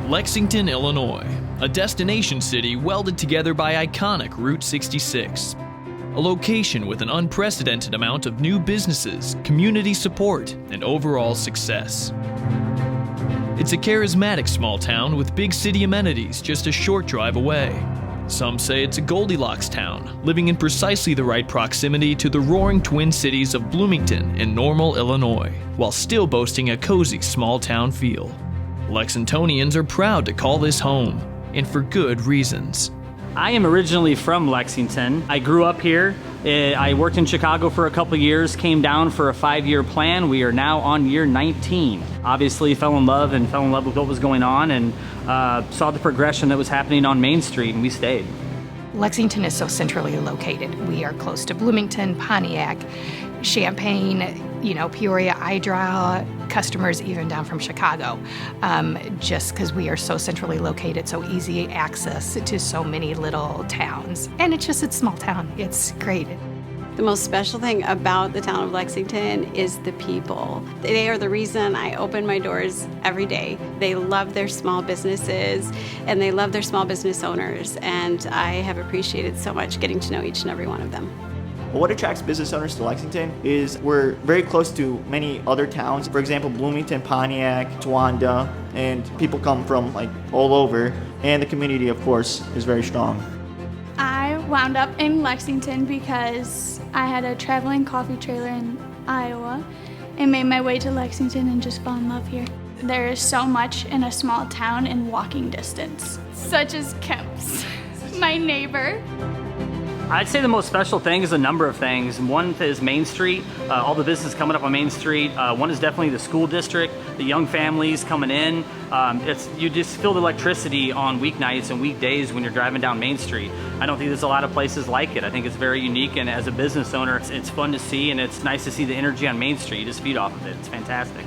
Lexington, Illinois, a destination city welded together by iconic Route 66. A location with an unprecedented amount of new businesses, community support, and overall success. It's a charismatic small town with big city amenities just a short drive away. Some say it's a Goldilocks town, living in precisely the right proximity to the roaring twin cities of Bloomington and Normal, Illinois, while still boasting a cozy small town feel. Lexingtonians are proud to call this home, and for good reasons. I am originally from Lexington. I grew up here. I worked in Chicago for a couple years, came down for a 5-year plan. We are now on year 19. Obviously fell in love with what was going on, and saw the progression that was happening on Main Street, and we stayed. Lexington is so centrally located. We are close to Bloomington, Pontiac, Champaign, Peoria. I draw customers even down from Chicago, just because we are so centrally located, so easy access to so many little towns. And it's a small town. It's great. The most special thing about the town of Lexington is the people. They are the reason I open my doors every day. They love their small businesses, and they love their small business owners, and I have appreciated so much getting to know each and every one of them. What attracts business owners to Lexington is we're very close to many other towns. For example, Bloomington, Pontiac, Towanda, and people come from all over. And the community, of course, is very strong. I wound up in Lexington because I had a traveling coffee trailer in Iowa and made my way to Lexington and just fell in love here. There is so much in a small town in walking distance, such as Kemp's, my neighbor. I'd say the most special thing is a number of things. One is Main Street, all the business coming up on Main Street. One is definitely the school district, the young families coming in. You just feel the electricity on weeknights and weekdays when you're driving down Main Street. I don't think there's a lot of places like it. I think it's very unique, and as a business owner, it's fun to see, and it's nice to see the energy on Main Street. You just feed off of it. It's fantastic.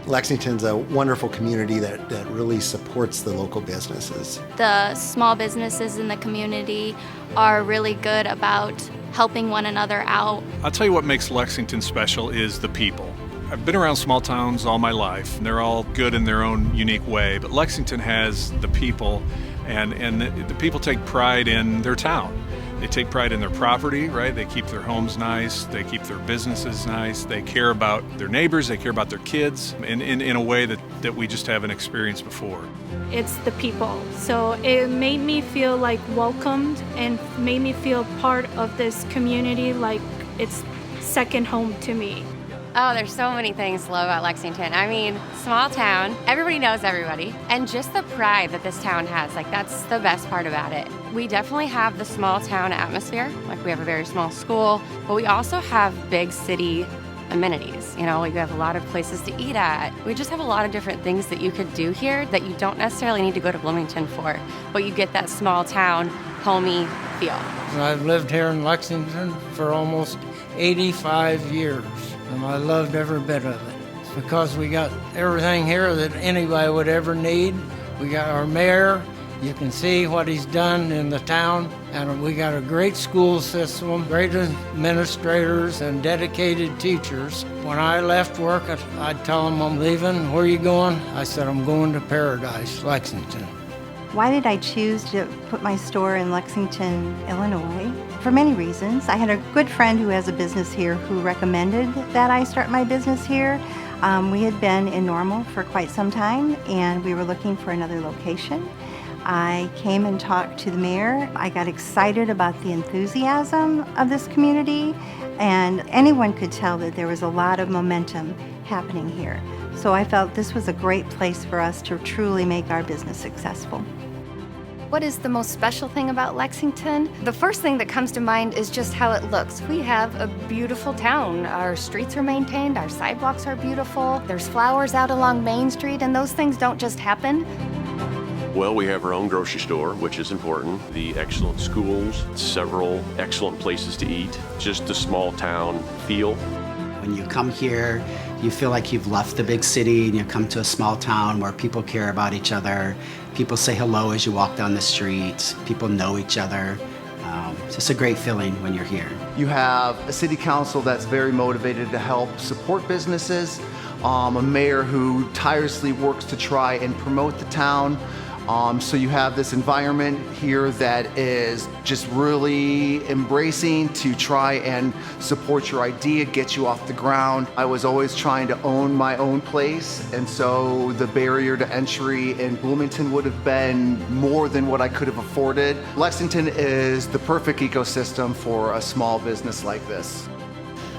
Lexington's a wonderful community that really supports the local businesses. The small businesses in the community are really good about helping one another out. I'll tell you what makes Lexington special is the people. I've been around small towns all my life, and they're all good in their own unique way, but Lexington has the people, and the people take pride in their town. They take pride in their property, right? They keep their homes nice, they keep their businesses nice, they care about their neighbors, they care about their kids in a way that we just haven't experienced before. It's the people. So it made me feel welcomed and made me feel part of this community, like it's second home to me. Oh, there's so many things to love about Lexington. I mean, small town, everybody knows everybody, and just the pride that this town has, that's the best part about it. We definitely have the small town atmosphere, we have a very small school, but we also have big city amenities. We have a lot of places to eat at. We just have a lot of different things that you could do here that you don't necessarily need to go to Bloomington for, but you get that small town, homey feel. I've lived here in Lexington for almost 85 years. And I loved every bit of it. It's because we got everything here that anybody would ever need. We got our mayor. You can see what he's done in the town. And we got a great school system, great administrators, and dedicated teachers. When I left work, I'd tell them I'm leaving. Where are you going? I said, I'm going to Paradise, Lexington. Why did I choose to put my store in Lexington, Illinois? For many reasons. I had a good friend who has a business here who recommended that I start my business here. We had been in Normal for quite some time, and we were looking for another location. I came and talked to the mayor. I got excited about the enthusiasm of this community, and anyone could tell that there was a lot of momentum happening here. So I felt this was a great place for us to truly make our business successful. What is the most special thing about Lexington? The first thing that comes to mind is just how it looks. We have a beautiful town. Our streets are maintained, our sidewalks are beautiful, there's flowers out along Main Street, and those things don't just happen. Well, we have our own grocery store, which is important. The excellent schools, several excellent places to eat, just a small town feel. When you come here, you feel like you've left the big city and you come to a small town where people care about each other. People say hello as you walk down the street. People know each other. It's just a great feeling when you're here. You have a city council that's very motivated to help support businesses. a mayor who tirelessly works to try and promote the town. So you have this environment here that is just really embracing to try and support your idea, get you off the ground. I was always trying to own my own place, and so the barrier to entry in Bloomington would have been more than what I could have afforded. Lexington is the perfect ecosystem for a small business like this.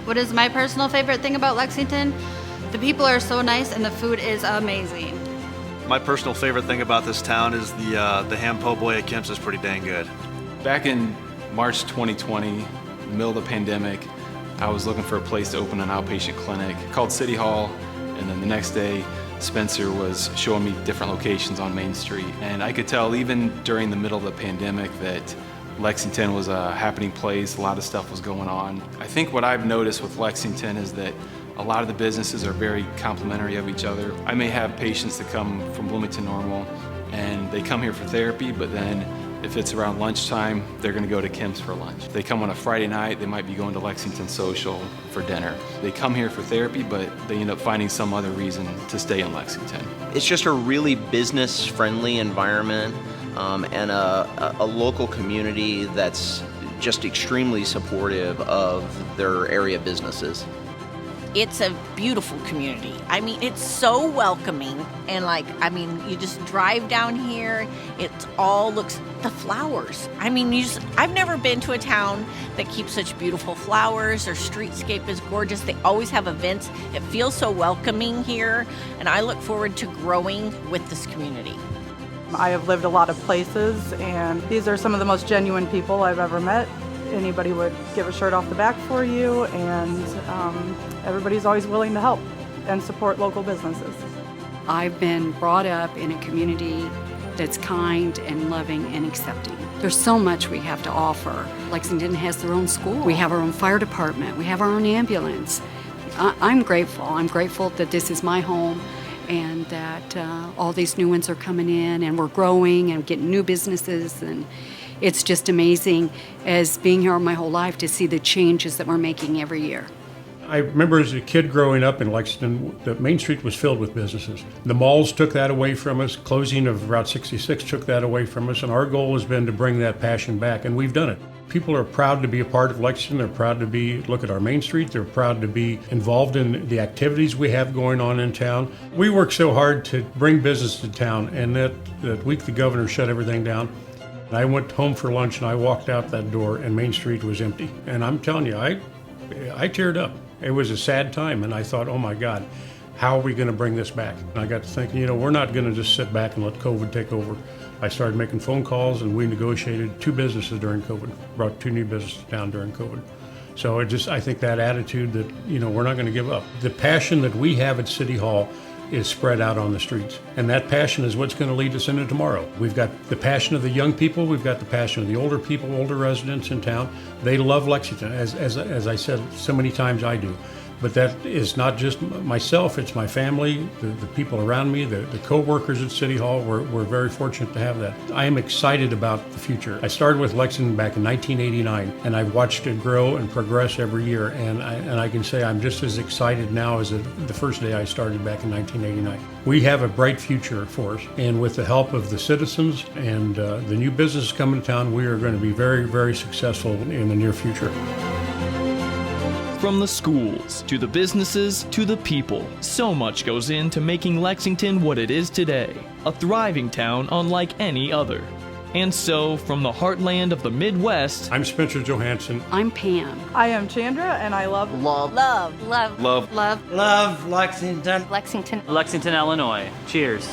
What is my personal favorite thing about Lexington? The people are so nice and the food is amazing. My personal favorite thing about this town is the ham po' boy at Kim's is pretty dang good. Back in March 2020, in the middle of the pandemic, I was looking for a place to open an outpatient clinic. Called City Hall, and then the next day, Spencer was showing me different locations on Main Street. And I could tell even during the middle of the pandemic that Lexington was a happening place, a lot of stuff was going on. I think what I've noticed with Lexington is that a lot of the businesses are very complimentary of each other. I may have patients that come from Bloomington Normal and they come here for therapy, but then if it's around lunchtime, they're gonna go to Kim's for lunch. If they come on a Friday night, they might be going to Lexington Social for dinner. They come here for therapy, but they end up finding some other reason to stay in Lexington. It's just a really business-friendly environment and a local community that's just extremely supportive of their area businesses. It's a beautiful community. I mean, it's so welcoming, and you just drive down here, it all looks, the flowers. I mean, I've never been to a town that keeps such beautiful flowers. Their streetscape is gorgeous. They always have events. It feels so welcoming here, and I look forward to growing with this community. I have lived a lot of places, and these are some of the most genuine people I've ever met. Anybody would give a shirt off the back for you, and everybody's always willing to help and support local businesses. I've been brought up in a community that's kind and loving and accepting. There's so much we have to offer. Lexington has their own school. We have our own fire department. We have our own ambulance. I'm grateful. I'm grateful that this is my home and that all these new ones are coming in, and we're growing and getting new businesses, and it's just amazing as being here my whole life to see the changes that we're making every year. I remember as a kid growing up in Lexington, the Main Street was filled with businesses. The malls took that away from us. Closing of Route 66 took that away from us, and our goal has been to bring that passion back, and we've done it. People are proud to be a part of Lexington. They're proud to look at our Main Street. They're proud to be involved in the activities we have going on in town. We work so hard to bring business to town, and that week the governor shut everything down. I went home for lunch and I walked out that door and Main Street was empty. And I'm telling you, I teared up. It was a sad time, and I thought, oh my God, how are we going to bring this back? And I got to thinking, we're not going to just sit back and let COVID take over. I started making phone calls, and we negotiated 2 businesses during COVID, brought 2 new businesses down during COVID. So I think that attitude that, we're not going to give up. The passion that we have at City Hall is spread out on the streets. And that passion is what's going to lead us into tomorrow. We've got the passion of the young people, we've got the passion of the older people, older residents in town. They love Lexington, as I said so many times I do. But that is not just myself, it's my family, the people around me, the co-workers at City Hall. We're very fortunate to have that. I am excited about the future. I started with Lexington back in 1989, and I've watched it grow and progress every year. And I can say I'm just as excited now as the first day I started back in 1989. We have a bright future for us, and with the help of the citizens and the new businesses coming to town, we are going to be very, very successful in the near future. From the schools, to the businesses, to the people, so much goes into making Lexington what it is today, a thriving town unlike any other. And so, from the heartland of the Midwest, I'm Spencer Johansson. I'm Pam. I am Chandra, and I love Love Lexington. Lexington, Illinois. Cheers.